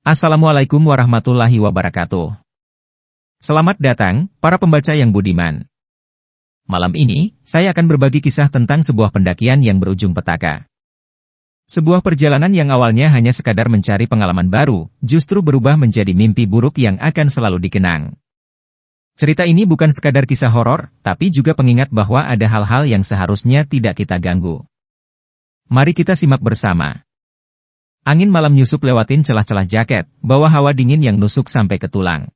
Assalamualaikum warahmatullahi wabarakatuh. Selamat datang, para pembaca yang budiman. Malam ini, saya akan berbagi kisah tentang sebuah pendakian yang berujung petaka. Sebuah perjalanan yang awalnya hanya sekadar mencari pengalaman baru, justru berubah menjadi mimpi buruk yang akan selalu dikenang. Cerita ini bukan sekadar kisah horor, tapi juga pengingat bahwa ada hal-hal yang seharusnya tidak kita ganggu. Mari kita simak bersama. Angin malam nyusup lewatin celah-celah jaket, bawa hawa dingin yang nusuk sampai ke tulang.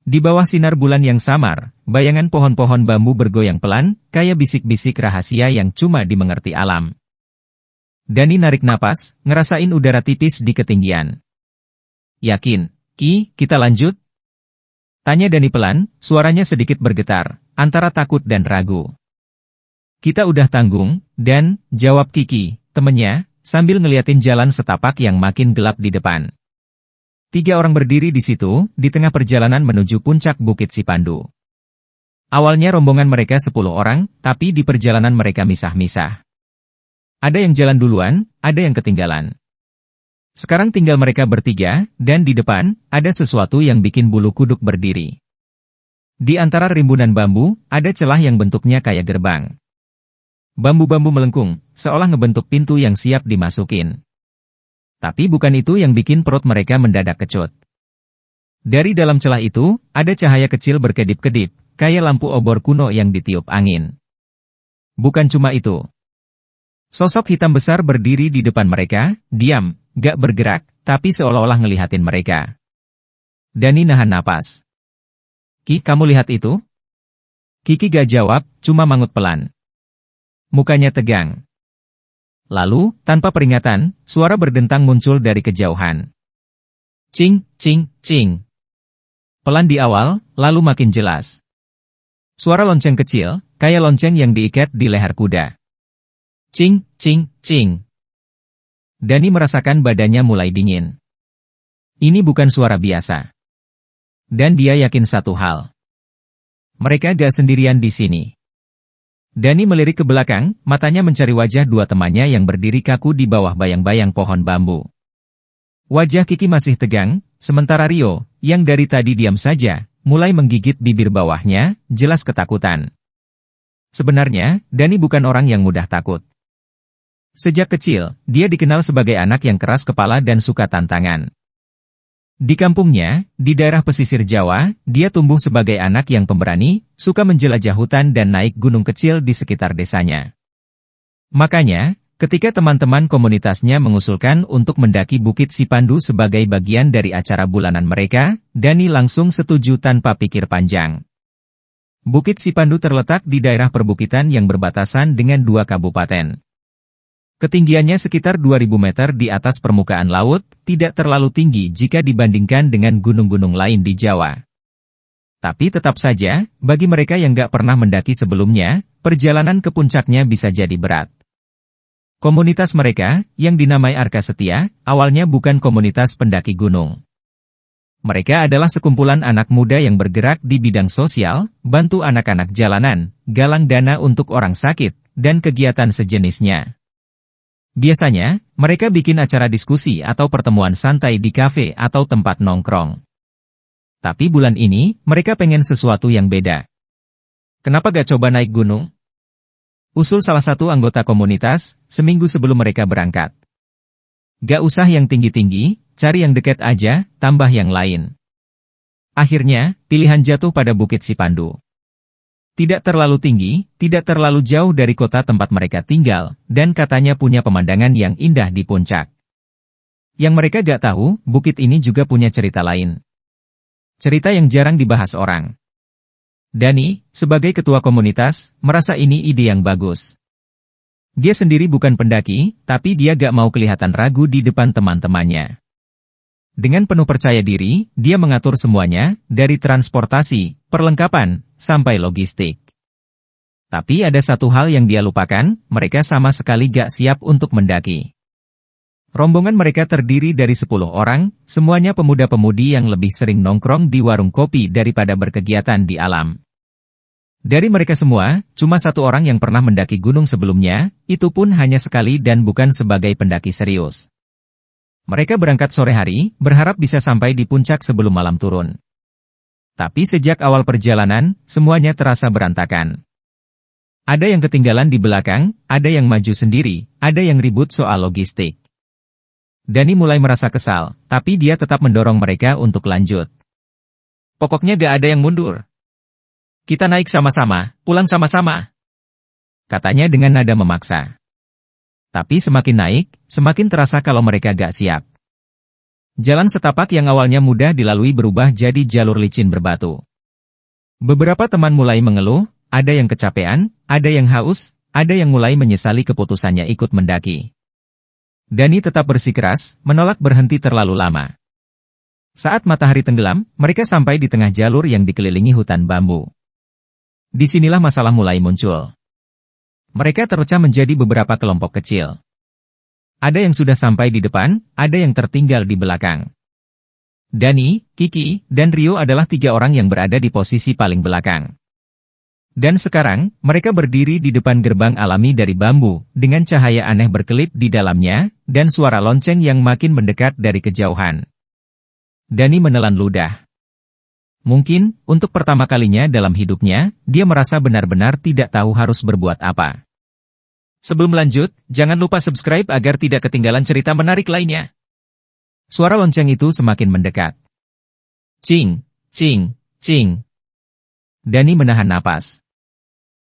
Di bawah sinar bulan yang samar, bayangan pohon-pohon bambu bergoyang pelan, kayak bisik-bisik rahasia yang cuma dimengerti alam. Dani narik napas, ngerasain udara tipis di ketinggian. Yakin, Ki, kita lanjut? Tanya Dani pelan, suaranya sedikit bergetar, antara takut dan ragu. Kita udah tanggung, Dan, jawab Kiki, temennya, sambil ngeliatin jalan setapak yang makin gelap di depan. 3 orang berdiri di situ, di tengah perjalanan menuju puncak Bukit Sipandu. Awalnya rombongan mereka 10 orang, tapi di perjalanan mereka misah-misah. Ada yang jalan duluan, ada yang ketinggalan. Sekarang tinggal mereka bertiga, dan di depan, ada sesuatu yang bikin bulu kuduk berdiri. Di antara rimbunan bambu, ada celah yang bentuknya kayak gerbang. Bambu-bambu melengkung, seolah ngebentuk pintu yang siap dimasukin. Tapi bukan itu yang bikin perut mereka mendadak kecut. Dari dalam celah itu, ada cahaya kecil berkedip-kedip, kayak lampu obor kuno yang ditiup angin. Bukan cuma itu. Sosok hitam besar berdiri di depan mereka, diam, gak bergerak, tapi seolah-olah ngelihatin mereka. Dani nahan napas. Ki, kamu lihat itu? Kiki gak jawab, cuma mangut pelan. Mukanya tegang. Lalu, tanpa peringatan, suara berdentang muncul dari kejauhan. Cing, cing, cing. Pelan di awal, lalu makin jelas. Suara lonceng kecil, kayak lonceng yang diikat di leher kuda. Cing, cing, cing. Dani merasakan badannya mulai dingin. Ini bukan suara biasa. Dan dia yakin satu hal. Mereka gak sendirian di sini. Dani melirik ke belakang, matanya mencari wajah 2 temannya yang berdiri kaku di bawah bayang-bayang pohon bambu. Wajah Kiki masih tegang, sementara Rio, yang dari tadi diam saja, mulai menggigit bibir bawahnya, jelas ketakutan. Sebenarnya, Dani bukan orang yang mudah takut. Sejak kecil, dia dikenal sebagai anak yang keras kepala dan suka tantangan. Di kampungnya, di daerah pesisir Jawa, dia tumbuh sebagai anak yang pemberani, suka menjelajah hutan dan naik gunung kecil di sekitar desanya. Makanya, ketika teman-teman komunitasnya mengusulkan untuk mendaki Bukit Sipandu sebagai bagian dari acara bulanan mereka, Dani langsung setuju tanpa pikir panjang. Bukit Sipandu terletak di daerah perbukitan yang berbatasan dengan 2 kabupaten. Ketinggiannya sekitar 2000 meter di atas permukaan laut, tidak terlalu tinggi jika dibandingkan dengan gunung-gunung lain di Jawa. Tapi tetap saja, bagi mereka yang gak pernah mendaki sebelumnya, perjalanan ke puncaknya bisa jadi berat. Komunitas mereka, yang dinamai Arka Setia, awalnya bukan komunitas pendaki gunung. Mereka adalah sekumpulan anak muda yang bergerak di bidang sosial, bantu anak-anak jalanan, galang dana untuk orang sakit, dan kegiatan sejenisnya. Biasanya, mereka bikin acara diskusi atau pertemuan santai di kafe atau tempat nongkrong. Tapi bulan ini, mereka pengen sesuatu yang beda. Kenapa gak coba naik gunung? Usul salah satu anggota komunitas, seminggu sebelum mereka berangkat. Gak usah yang tinggi-tinggi, cari yang dekat aja, tambah yang lain. Akhirnya, pilihan jatuh pada Bukit Sipandu. Tidak terlalu tinggi, tidak terlalu jauh dari kota tempat mereka tinggal, dan katanya punya pemandangan yang indah di puncak. Yang mereka gak tahu, bukit ini juga punya cerita lain. Cerita yang jarang dibahas orang. Dani, sebagai ketua komunitas, merasa ini ide yang bagus. Dia sendiri bukan pendaki, tapi dia gak mau kelihatan ragu di depan teman-temannya. Dengan penuh percaya diri, dia mengatur semuanya, dari transportasi, perlengkapan, sampai logistik. Tapi ada satu hal yang dia lupakan, mereka sama sekali gak siap untuk mendaki. Rombongan mereka terdiri dari 10 orang, semuanya pemuda-pemudi yang lebih sering nongkrong di warung kopi daripada berkegiatan di alam. Dari mereka semua, cuma 1 orang yang pernah mendaki gunung sebelumnya, itu pun hanya sekali dan bukan sebagai pendaki serius. Mereka berangkat sore hari, berharap bisa sampai di puncak sebelum malam turun. Tapi sejak awal perjalanan, semuanya terasa berantakan. Ada yang ketinggalan di belakang, ada yang maju sendiri, ada yang ribut soal logistik. Dani mulai merasa kesal, tapi dia tetap mendorong mereka untuk lanjut. Pokoknya gak ada yang mundur. Kita naik sama-sama, pulang sama-sama. Katanya dengan nada memaksa. Tapi semakin naik, semakin terasa kalau mereka gak siap. Jalan setapak yang awalnya mudah dilalui berubah jadi jalur licin berbatu. Beberapa teman mulai mengeluh, ada yang kecapean, ada yang haus, ada yang mulai menyesali keputusannya ikut mendaki. Dani tetap bersikeras, menolak berhenti terlalu lama. Saat matahari tenggelam, mereka sampai di tengah jalur yang dikelilingi hutan bambu. Disinilah masalah mulai muncul. Mereka terpecah menjadi beberapa kelompok kecil. Ada yang sudah sampai di depan, ada yang tertinggal di belakang. Dani, Kiki, dan Rio adalah 3 orang yang berada di posisi paling belakang. Dan sekarang, mereka berdiri di depan gerbang alami dari bambu, dengan cahaya aneh berkelip di dalamnya, dan suara lonceng yang makin mendekat dari kejauhan. Dani menelan ludah. Mungkin, untuk pertama kalinya dalam hidupnya, dia merasa benar-benar tidak tahu harus berbuat apa. Sebelum lanjut, jangan lupa subscribe agar tidak ketinggalan cerita menarik lainnya. Suara lonceng itu semakin mendekat. Cing, cing, cing. Dani menahan napas.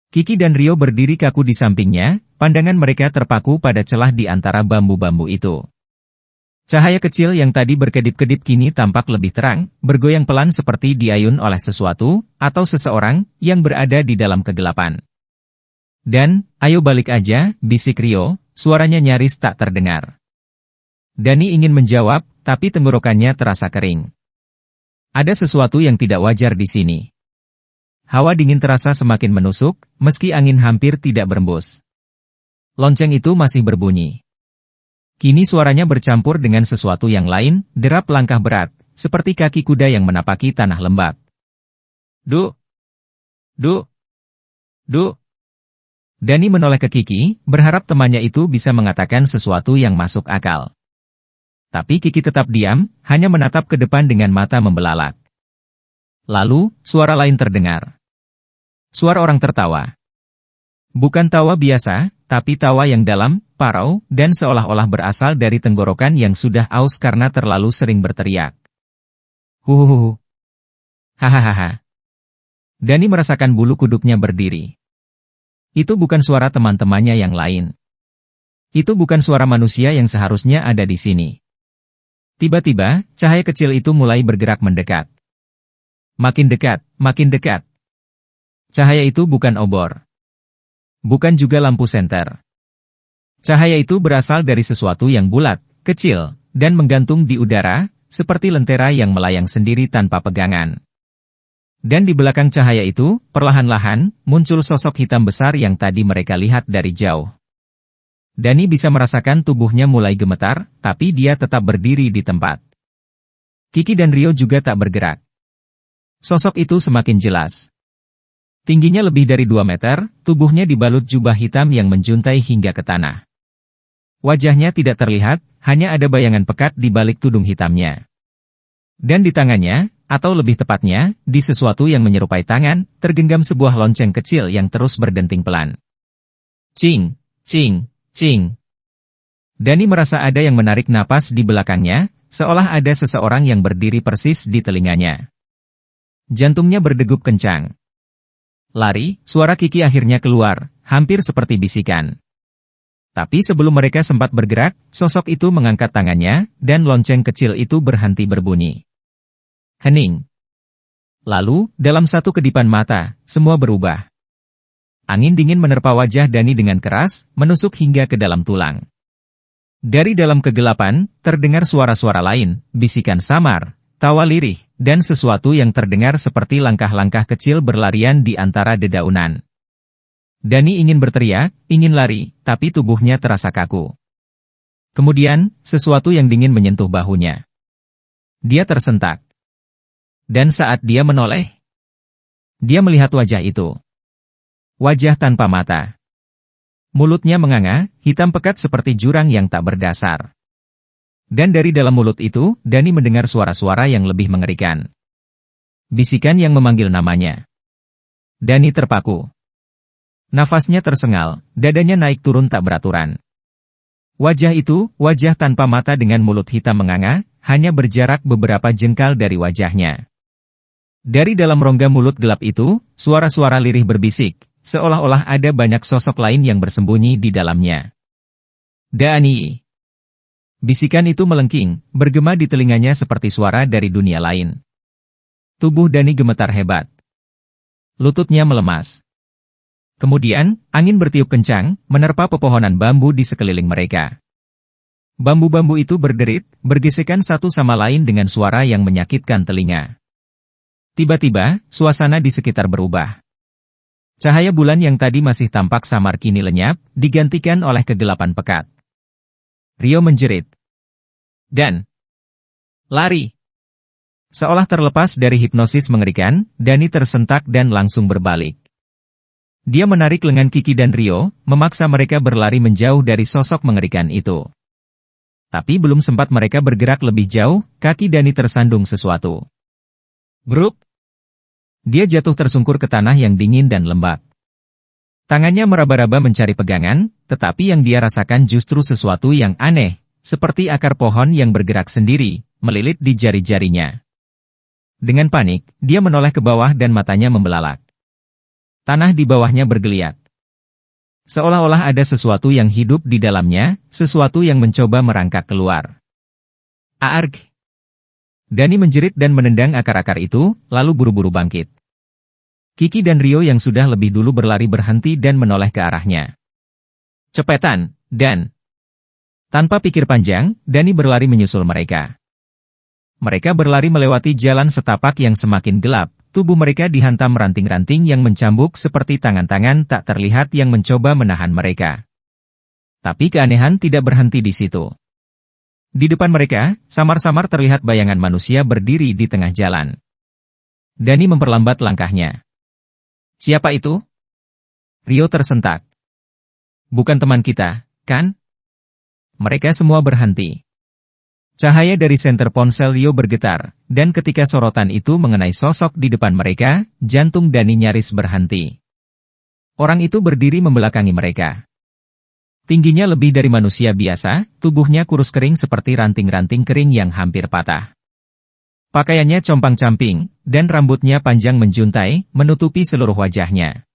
Kiki dan Rio berdiri kaku di sampingnya, pandangan mereka terpaku pada celah di antara bambu-bambu itu. Cahaya kecil yang tadi berkedip-kedip kini tampak lebih terang, bergoyang pelan seperti diayun oleh sesuatu, atau seseorang, yang berada di dalam kegelapan. Dan, ayo balik aja, bisik Rio, suaranya nyaris tak terdengar. Dani ingin menjawab, tapi tenggorokannya terasa kering. Ada sesuatu yang tidak wajar di sini. Hawa dingin terasa semakin menusuk, meski angin hampir tidak berembus. Lonceng itu masih berbunyi. Kini suaranya bercampur dengan sesuatu yang lain, derap langkah berat, seperti kaki kuda yang menapaki tanah lembab. Duh! Duh! Duh! Dani menoleh ke Kiki, berharap temannya itu bisa mengatakan sesuatu yang masuk akal. Tapi Kiki tetap diam, hanya menatap ke depan dengan mata membelalak. Lalu, suara lain terdengar. Suara orang tertawa. Bukan tawa biasa, tapi tawa yang dalam, parau, dan seolah-olah berasal dari tenggorokan yang sudah aus karena terlalu sering berteriak. Huhuhuhu. Hahaha. Dani merasakan bulu kuduknya berdiri. Itu bukan suara teman-temannya yang lain. Itu bukan suara manusia yang seharusnya ada di sini. Tiba-tiba, cahaya kecil itu mulai bergerak mendekat. Makin dekat, makin dekat. Cahaya itu bukan obor. Bukan juga lampu senter. Cahaya itu berasal dari sesuatu yang bulat, kecil, dan menggantung di udara, seperti lentera yang melayang sendiri tanpa pegangan. Dan di belakang cahaya itu, perlahan-lahan, muncul sosok hitam besar yang tadi mereka lihat dari jauh. Dani bisa merasakan tubuhnya mulai gemetar, tapi dia tetap berdiri di tempat. Kiki dan Rio juga tak bergerak. Sosok itu semakin jelas. Tingginya lebih dari 2 meter, tubuhnya dibalut jubah hitam yang menjuntai hingga ke tanah. Wajahnya tidak terlihat, hanya ada bayangan pekat di balik tudung hitamnya. Dan di tangannya, atau lebih tepatnya, di sesuatu yang menyerupai tangan, tergenggam sebuah lonceng kecil yang terus berdenting pelan. Cing, cing, cing. Dani merasa ada yang menarik napas di belakangnya, seolah ada seseorang yang berdiri persis di telinganya. Jantungnya berdegup kencang. Lari, suara Kiki akhirnya keluar, hampir seperti bisikan. Tapi sebelum mereka sempat bergerak, sosok itu mengangkat tangannya, dan lonceng kecil itu berhenti berbunyi. Hening. Lalu, dalam satu kedipan mata, semua berubah. Angin dingin menerpa wajah Dani dengan keras, menusuk hingga ke dalam tulang. Dari dalam kegelapan, terdengar suara-suara lain, bisikan samar, tawa lirih, dan sesuatu yang terdengar seperti langkah-langkah kecil berlarian di antara dedaunan. Dani ingin berteriak, ingin lari, tapi tubuhnya terasa kaku. Kemudian, sesuatu yang dingin menyentuh bahunya. Dia tersentak. Dan saat dia menoleh, dia melihat wajah itu. Wajah tanpa mata. Mulutnya menganga, hitam pekat seperti jurang yang tak berdasar. Dan dari dalam mulut itu, Dani mendengar suara-suara yang lebih mengerikan. Bisikan yang memanggil namanya. Dani terpaku. Nafasnya tersengal, dadanya naik turun tak beraturan. Wajah itu, wajah tanpa mata dengan mulut hitam menganga, hanya berjarak beberapa jengkal dari wajahnya. Dari dalam rongga mulut gelap itu, suara-suara lirih berbisik, seolah-olah ada banyak sosok lain yang bersembunyi di dalamnya. Dani. Bisikan itu melengking, bergema di telinganya seperti suara dari dunia lain. Tubuh Dani gemetar hebat. Lututnya melemas. Kemudian, angin bertiup kencang, menerpa pepohonan bambu di sekeliling mereka. Bambu-bambu itu berderit, bergesekan satu sama lain dengan suara yang menyakitkan telinga. Tiba-tiba, suasana di sekitar berubah. Cahaya bulan yang tadi masih tampak samar kini lenyap, digantikan oleh kegelapan pekat. Rio menjerit. Dan lari. Seolah terlepas dari hipnosis mengerikan, Dani tersentak dan langsung berbalik. Dia menarik lengan Kiki dan Rio, memaksa mereka berlari menjauh dari sosok mengerikan itu. Tapi belum sempat mereka bergerak lebih jauh, kaki Dani tersandung sesuatu. Bruk! Dia jatuh tersungkur ke tanah yang dingin dan lembab. Tangannya meraba-raba mencari pegangan, tetapi yang dia rasakan justru sesuatu yang aneh, seperti akar pohon yang bergerak sendiri, melilit di jari-jarinya. Dengan panik, dia menoleh ke bawah dan matanya membelalak. Tanah di bawahnya bergeliat. Seolah-olah ada sesuatu yang hidup di dalamnya, sesuatu yang mencoba merangkak keluar. Aarg! Dani menjerit dan menendang akar-akar itu, lalu buru-buru bangkit. Kiki dan Rio yang sudah lebih dulu berlari berhenti dan menoleh ke arahnya. Cepetan, Dan! Tanpa pikir panjang, Dani berlari menyusul mereka. Mereka berlari melewati jalan setapak yang semakin gelap, tubuh mereka dihantam ranting-ranting yang mencambuk seperti tangan-tangan tak terlihat yang mencoba menahan mereka. Tapi keanehan tidak berhenti di situ. Di depan mereka, samar-samar terlihat bayangan manusia berdiri di tengah jalan. Dani memperlambat langkahnya. Siapa itu? Rio tersentak. Bukan teman kita, kan? Mereka semua berhenti. Cahaya dari senter ponsel Rio bergetar, dan ketika sorotan itu mengenai sosok di depan mereka, jantung Dani nyaris berhenti. Orang itu berdiri membelakangi mereka. Tingginya lebih dari manusia biasa, tubuhnya kurus kering seperti ranting-ranting kering yang hampir patah. Pakaiannya compang-camping, dan rambutnya panjang menjuntai, menutupi seluruh wajahnya.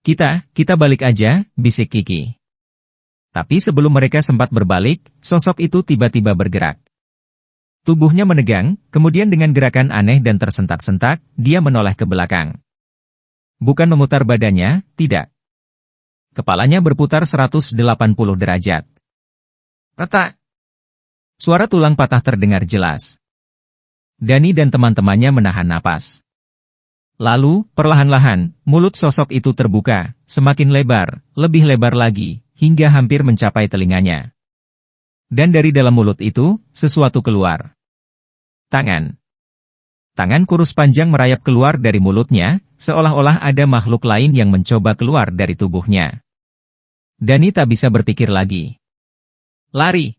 Kita balik aja, bisik Kiki. Tapi sebelum mereka sempat berbalik, sosok itu tiba-tiba bergerak. Tubuhnya menegang, kemudian dengan gerakan aneh dan tersentak-sentak, dia menoleh ke belakang. Bukan memutar badannya, tidak. Kepalanya berputar 180 derajat. Retak. Suara tulang patah terdengar jelas. Dani dan teman-temannya menahan napas. Lalu, perlahan-lahan, mulut sosok itu terbuka, semakin lebar, lebih lebar lagi, hingga hampir mencapai telinganya. Dan dari dalam mulut itu, sesuatu keluar. Tangan. Tangan kurus panjang merayap keluar dari mulutnya, seolah-olah ada makhluk lain yang mencoba keluar dari tubuhnya. Dani tak bisa berpikir lagi. Lari.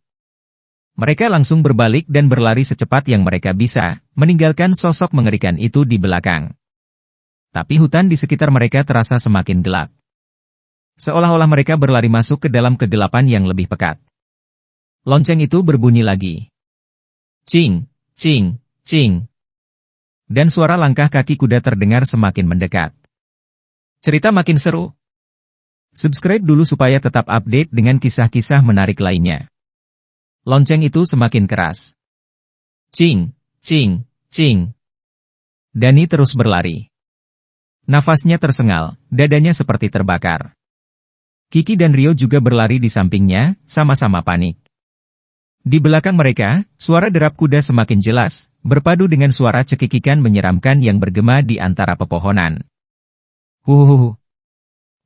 Mereka langsung berbalik dan berlari secepat yang mereka bisa, meninggalkan sosok mengerikan itu di belakang. Tapi hutan di sekitar mereka terasa semakin gelap. Seolah-olah mereka berlari masuk ke dalam kegelapan yang lebih pekat. Lonceng itu berbunyi lagi. Cing, cing, cing. Dan suara langkah kaki kuda terdengar semakin mendekat. Cerita makin seru. Subscribe dulu supaya tetap update dengan kisah-kisah menarik lainnya. Lonceng itu semakin keras. Cing, cing, cing. Dani terus berlari. Nafasnya tersengal, dadanya seperti terbakar. Kiki dan Rio juga berlari di sampingnya, sama-sama panik. Di belakang mereka, suara derap kuda semakin jelas, berpadu dengan suara cekikikan menyeramkan yang bergema di antara pepohonan. Huhuhuhu.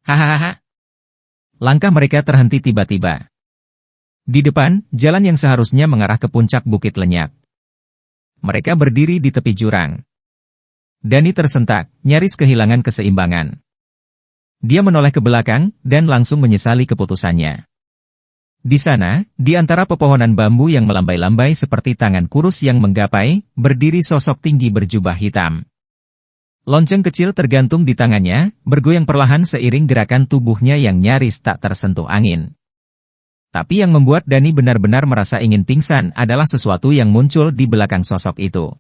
Hahaha. Langkah mereka terhenti tiba-tiba. Di depan, jalan yang seharusnya mengarah ke puncak bukit lenyap. Mereka berdiri di tepi jurang. Dani tersentak, nyaris kehilangan keseimbangan. Dia menoleh ke belakang, dan langsung menyesali keputusannya. Di sana, di antara pepohonan bambu yang melambai-lambai seperti tangan kurus yang menggapai, berdiri sosok tinggi berjubah hitam. Lonceng kecil tergantung di tangannya, bergoyang perlahan seiring gerakan tubuhnya yang nyaris tak tersentuh angin. Tapi yang membuat Dani benar-benar merasa ingin pingsan adalah sesuatu yang muncul di belakang sosok itu.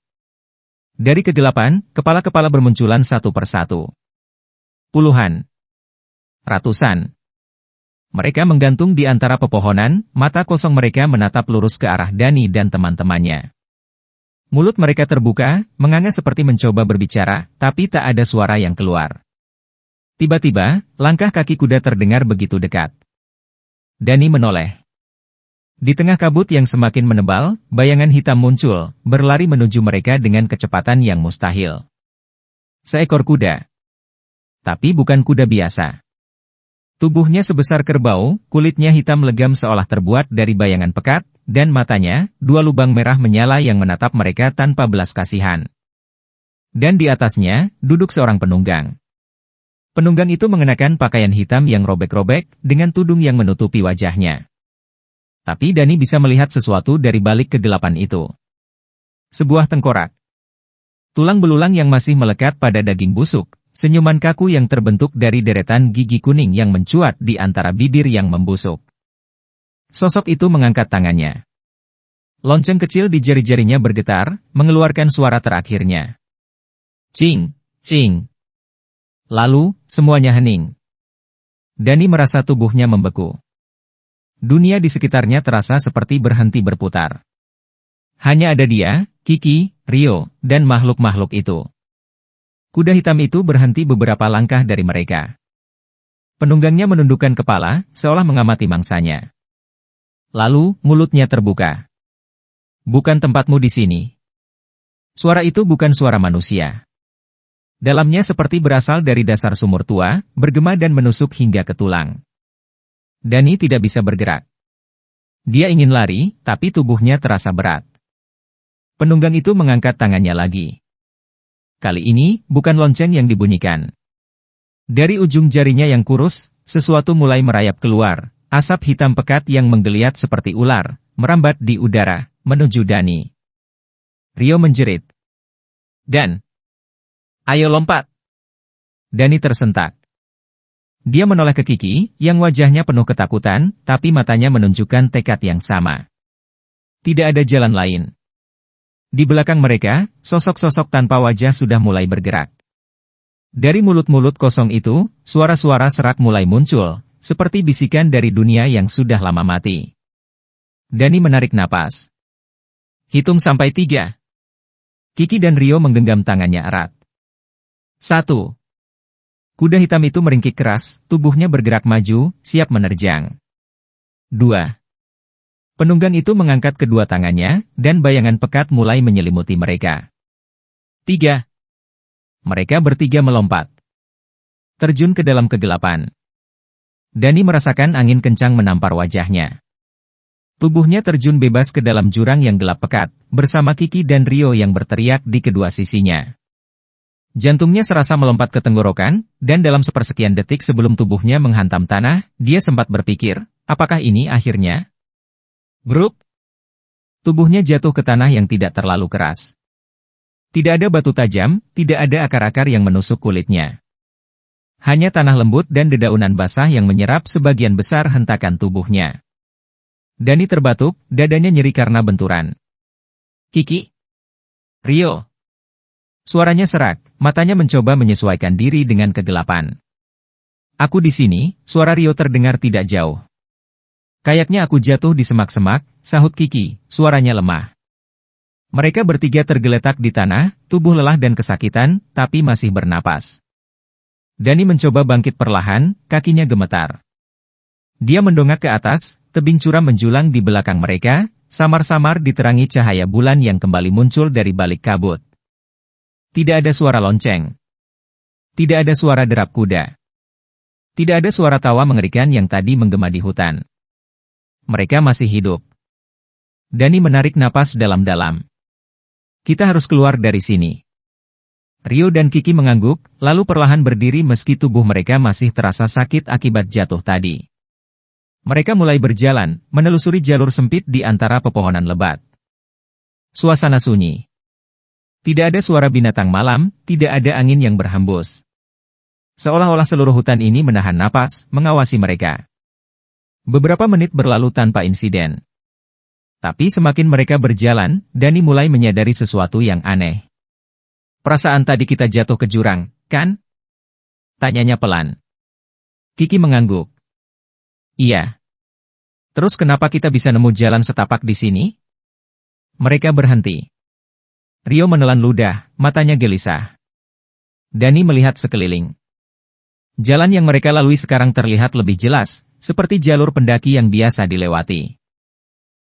Dari kegelapan, kepala-kepala bermunculan satu persatu. Puluhan. Ratusan. Mereka menggantung di antara pepohonan, mata kosong mereka menatap lurus ke arah Dani dan teman-temannya. Mulut mereka terbuka, menganga seperti mencoba berbicara, tapi tak ada suara yang keluar. Tiba-tiba, langkah kaki kuda terdengar begitu dekat. Dani menoleh. Di tengah kabut yang semakin menebal, bayangan hitam muncul, berlari menuju mereka dengan kecepatan yang mustahil. Seekor kuda. Tapi bukan kuda biasa. Tubuhnya sebesar kerbau, kulitnya hitam legam seolah terbuat dari bayangan pekat, dan matanya, dua lubang merah menyala yang menatap mereka tanpa belas kasihan. Dan di atasnya, duduk seorang penunggang. Penunggang itu mengenakan pakaian hitam yang robek-robek, dengan tudung yang menutupi wajahnya. Tapi Dani bisa melihat sesuatu dari balik kegelapan itu. Sebuah tengkorak. Tulang belulang yang masih melekat pada daging busuk. Senyuman kaku yang terbentuk dari deretan gigi kuning yang mencuat di antara bibir yang membusuk. Sosok itu mengangkat tangannya. Lonceng kecil di jari-jarinya bergetar, mengeluarkan suara terakhirnya. Cing, cing. Lalu, semuanya hening. Dani merasa tubuhnya membeku. Dunia di sekitarnya terasa seperti berhenti berputar. Hanya ada dia, Kiki, Rio, dan makhluk-makhluk itu. Kuda hitam itu berhenti beberapa langkah dari mereka. Penunggangnya menundukkan kepala, seolah mengamati mangsanya. Lalu, mulutnya terbuka. Bukan tempatmu di sini. Suara itu bukan suara manusia. Dalamnya seperti berasal dari dasar sumur tua, bergema dan menusuk hingga ke tulang. Dani tidak bisa bergerak. Dia ingin lari, tapi tubuhnya terasa berat. Penunggang itu mengangkat tangannya lagi. Kali ini, bukan lonceng yang dibunyikan. Dari ujung jarinya yang kurus, sesuatu mulai merayap keluar, asap hitam pekat yang menggeliat seperti ular, merambat di udara, menuju Dani. Rio menjerit. Dan, ayo lompat! Dani tersentak. Dia menoleh ke Kiki, yang wajahnya penuh ketakutan, tapi matanya menunjukkan tekad yang sama. Tidak ada jalan lain. Di belakang mereka, sosok-sosok tanpa wajah sudah mulai bergerak. Dari mulut-mulut kosong itu, suara-suara serak mulai muncul, seperti bisikan dari dunia yang sudah lama mati. Dani menarik napas. Hitung sampai 3. Kiki dan Rio menggenggam tangannya erat. 1. Kuda hitam itu meringkik keras, tubuhnya bergerak maju, siap menerjang. 2. Penunggang itu mengangkat kedua tangannya, dan bayangan pekat mulai menyelimuti mereka. 3. Mereka bertiga melompat. Terjun ke dalam kegelapan. Dani merasakan angin kencang menampar wajahnya. Tubuhnya terjun bebas ke dalam jurang yang gelap pekat, bersama Kiki dan Rio yang berteriak di kedua sisinya. Jantungnya serasa melompat ke tenggorokan, dan dalam sepersekian detik sebelum tubuhnya menghantam tanah, dia sempat berpikir, apakah ini akhirnya? Bruk! Tubuhnya jatuh ke tanah yang tidak terlalu keras. Tidak ada batu tajam, tidak ada akar-akar yang menusuk kulitnya. Hanya tanah lembut dan dedaunan basah yang menyerap sebagian besar hentakan tubuhnya. Dani terbatuk, dadanya nyeri karena benturan. Kiki! Rio! Suaranya serak, matanya mencoba menyesuaikan diri dengan kegelapan. Aku di sini, suara Rio terdengar tidak jauh. Kayaknya aku jatuh di semak-semak, sahut Kiki, suaranya lemah. Mereka bertiga tergeletak di tanah, tubuh lelah dan kesakitan, tapi masih bernapas. Dani mencoba bangkit perlahan, kakinya gemetar. Dia mendongak ke atas, tebing curam menjulang di belakang mereka, samar-samar diterangi cahaya bulan yang kembali muncul dari balik kabut. Tidak ada suara lonceng. Tidak ada suara derap kuda. Tidak ada suara tawa mengerikan yang tadi menggema di hutan. Mereka masih hidup. Dani menarik napas dalam-dalam. Kita harus keluar dari sini. Rio dan Kiki mengangguk, lalu perlahan berdiri meski tubuh mereka masih terasa sakit akibat jatuh tadi. Mereka mulai berjalan, menelusuri jalur sempit di antara pepohonan lebat. Suasana sunyi. Tidak ada suara binatang malam, tidak ada angin yang berhembus. Seolah-olah seluruh hutan ini menahan napas, mengawasi mereka. Beberapa menit berlalu tanpa insiden. Tapi semakin mereka berjalan, Dani mulai menyadari sesuatu yang aneh. Perasaan tadi kita jatuh ke jurang, kan? Tanyanya pelan. Kiki mengangguk. Iya. Terus kenapa kita bisa nemu jalan setapak di sini? Mereka berhenti. Rio menelan ludah, matanya gelisah. Dani melihat sekeliling. Jalan yang mereka lalui sekarang terlihat lebih jelas, seperti jalur pendaki yang biasa dilewati.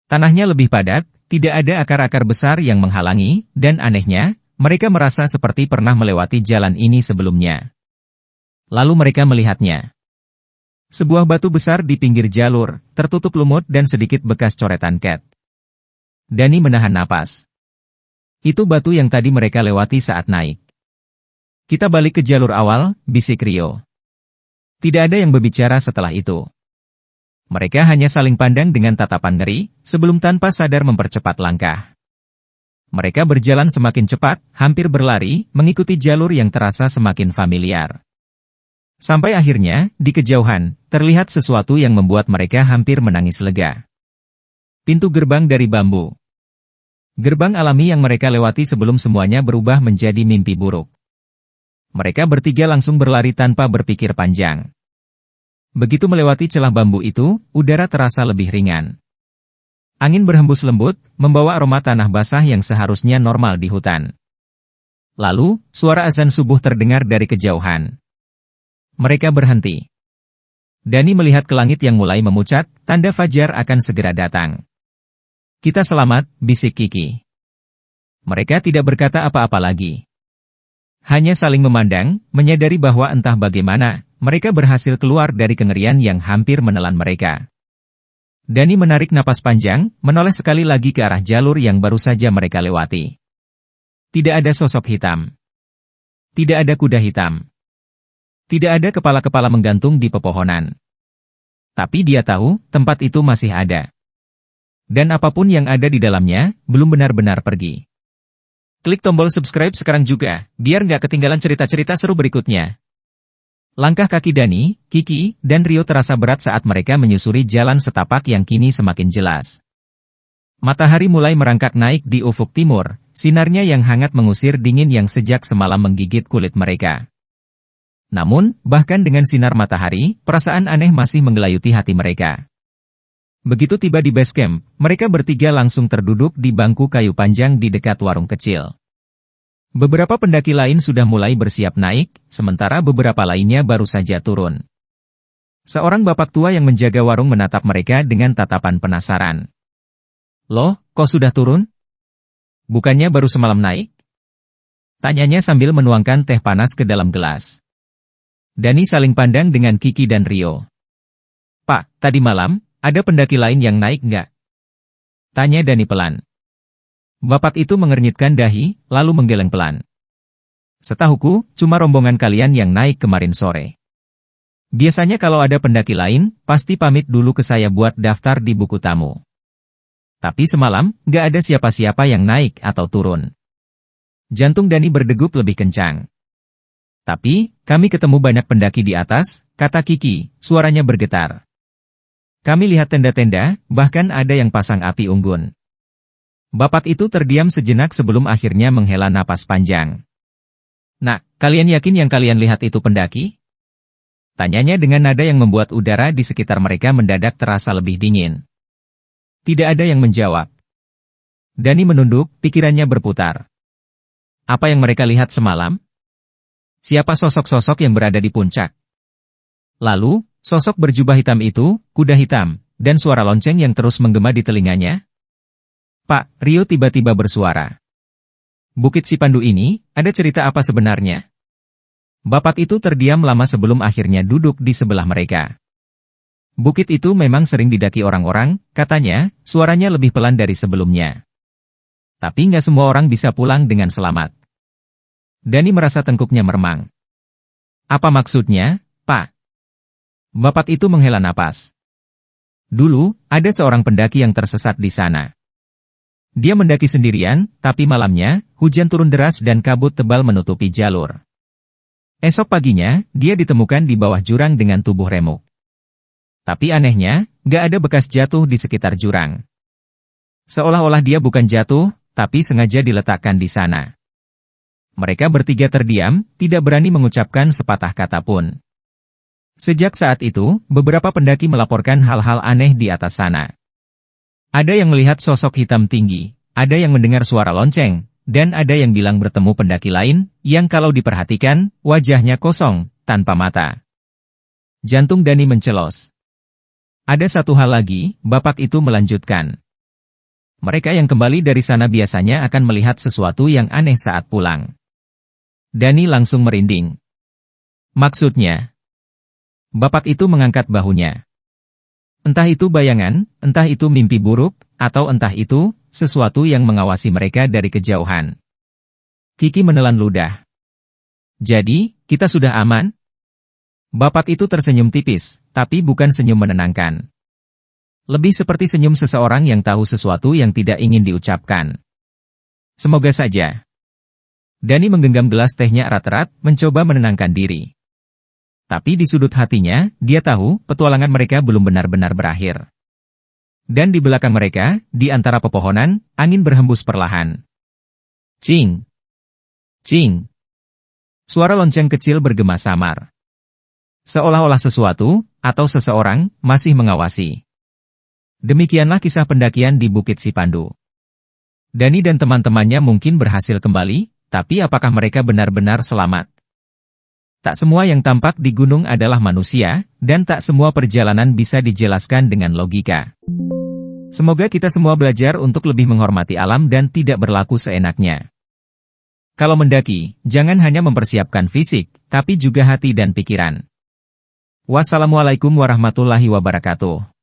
Tanahnya lebih padat, tidak ada akar-akar besar yang menghalangi, dan anehnya, mereka merasa seperti pernah melewati jalan ini sebelumnya. Lalu mereka melihatnya. Sebuah batu besar di pinggir jalur, tertutup lumut dan sedikit bekas coretan cat. Dani menahan napas. Itu batu yang tadi mereka lewati saat naik. Kita balik ke jalur awal, bisik Rio. Tidak ada yang berbicara setelah itu. Mereka hanya saling pandang dengan tatapan ngeri, sebelum tanpa sadar mempercepat langkah. Mereka berjalan semakin cepat, hampir berlari, mengikuti jalur yang terasa semakin familiar. Sampai akhirnya, di kejauhan, terlihat sesuatu yang membuat mereka hampir menangis lega. Pintu gerbang dari bambu. Gerbang alami yang mereka lewati sebelum semuanya berubah menjadi mimpi buruk. Mereka bertiga langsung berlari tanpa berpikir panjang. Begitu melewati celah bambu itu, udara terasa lebih ringan. Angin berhembus lembut, membawa aroma tanah basah yang seharusnya normal di hutan. Lalu, suara azan subuh terdengar dari kejauhan. Mereka berhenti. Dani melihat ke langit yang mulai memucat, tanda fajar akan segera datang. Kita selamat, bisik Kiki. Mereka tidak berkata apa-apa lagi. Hanya saling memandang, menyadari bahwa entah bagaimana, mereka berhasil keluar dari kengerian yang hampir menelan mereka. Dani menarik napas panjang, menoleh sekali lagi ke arah jalur yang baru saja mereka lewati. Tidak ada sosok hitam. Tidak ada kuda hitam. Tidak ada kepala-kepala menggantung di pepohonan. Tapi dia tahu, tempat itu masih ada. Dan apapun yang ada di dalamnya, belum benar-benar pergi. Klik tombol subscribe sekarang juga, biar nggak ketinggalan cerita-cerita seru berikutnya. Langkah kaki Dani, Kiki, dan Rio terasa berat saat mereka menyusuri jalan setapak yang kini semakin jelas. Matahari mulai merangkak naik di ufuk timur, sinarnya yang hangat mengusir dingin yang sejak semalam menggigit kulit mereka. Namun, bahkan dengan sinar matahari, perasaan aneh masih menggelayuti hati mereka. Begitu tiba di base camp, mereka bertiga langsung terduduk di bangku kayu panjang di dekat warung kecil. Beberapa pendaki lain sudah mulai bersiap naik, sementara beberapa lainnya baru saja turun. Seorang bapak tua yang menjaga warung menatap mereka dengan tatapan penasaran. Loh, kok sudah turun? Bukannya baru semalam naik? Tanyanya sambil menuangkan teh panas ke dalam gelas. Dani saling pandang dengan Kiki dan Rio. Pak, tadi malam, ada pendaki lain yang naik nggak? Tanya Dani pelan. Bapak itu mengernyitkan dahi, lalu menggeleng pelan. Setahuku, cuma rombongan kalian yang naik kemarin sore. Biasanya kalau ada pendaki lain, pasti pamit dulu ke saya buat daftar di buku tamu. Tapi semalam, nggak ada siapa-siapa yang naik atau turun. Jantung Dani berdegup lebih kencang. Tapi, kami ketemu banyak pendaki di atas, kata Kiki, suaranya bergetar. Kami lihat tenda-tenda, bahkan ada yang pasang api unggun. Bapak itu terdiam sejenak sebelum akhirnya menghela napas panjang. Nah, kalian yakin yang kalian lihat itu pendaki? Tanyanya dengan nada yang membuat udara di sekitar mereka mendadak terasa lebih dingin. Tidak ada yang menjawab. Dani menunduk, pikirannya berputar. Apa yang mereka lihat semalam? Siapa sosok-sosok yang berada di puncak? Lalu, sosok berjubah hitam itu, kuda hitam, dan suara lonceng yang terus menggema di telinganya? Pak, Rio tiba-tiba bersuara. Bukit Sipandu ini, ada cerita apa sebenarnya? Bapak itu terdiam lama sebelum akhirnya duduk di sebelah mereka. Bukit itu memang sering didaki orang-orang, katanya, suaranya lebih pelan dari sebelumnya. Tapi nggak semua orang bisa pulang dengan selamat. Dani merasa tengkuknya meremang. Apa maksudnya, Pak? Bapak itu menghela napas. Dulu, ada seorang pendaki yang tersesat di sana. Dia mendaki sendirian, tapi malamnya, hujan turun deras dan kabut tebal menutupi jalur. Esok paginya, dia ditemukan di bawah jurang dengan tubuh remuk. Tapi anehnya, gak ada bekas jatuh di sekitar jurang. Seolah-olah dia bukan jatuh, tapi sengaja diletakkan di sana. Mereka bertiga terdiam, tidak berani mengucapkan sepatah kata pun. Sejak saat itu, beberapa pendaki melaporkan hal-hal aneh di atas sana. Ada yang melihat sosok hitam tinggi, ada yang mendengar suara lonceng, dan ada yang bilang bertemu pendaki lain, yang kalau diperhatikan, wajahnya kosong, tanpa mata. Jantung Dani mencelos. Ada satu hal lagi, bapak itu melanjutkan. Mereka yang kembali dari sana biasanya akan melihat sesuatu yang aneh saat pulang. Dani langsung merinding. Maksudnya? Bapak itu mengangkat bahunya. Entah itu bayangan, entah itu mimpi buruk, atau entah itu sesuatu yang mengawasi mereka dari kejauhan. Kiki menelan ludah. Jadi, kita sudah aman? Bapak itu tersenyum tipis, tapi bukan senyum menenangkan. Lebih seperti senyum seseorang yang tahu sesuatu yang tidak ingin diucapkan. Semoga saja. Dani menggenggam gelas tehnya erat-erat, mencoba menenangkan diri. Tapi di sudut hatinya, dia tahu petualangan mereka belum benar-benar berakhir. Dan di belakang mereka, di antara pepohonan, angin berhembus perlahan. Cing! Cing! Suara lonceng kecil bergema samar. Seolah-olah sesuatu, atau seseorang, masih mengawasi. Demikianlah kisah pendakian di Bukit Sipandu. Dani dan teman-temannya mungkin berhasil kembali, tapi apakah mereka benar-benar selamat? Tak semua yang tampak di gunung adalah manusia, dan tak semua perjalanan bisa dijelaskan dengan logika. Semoga kita semua belajar untuk lebih menghormati alam dan tidak berlaku seenaknya. Kalau mendaki, jangan hanya mempersiapkan fisik, tapi juga hati dan pikiran. Wassalamualaikum warahmatullahi wabarakatuh.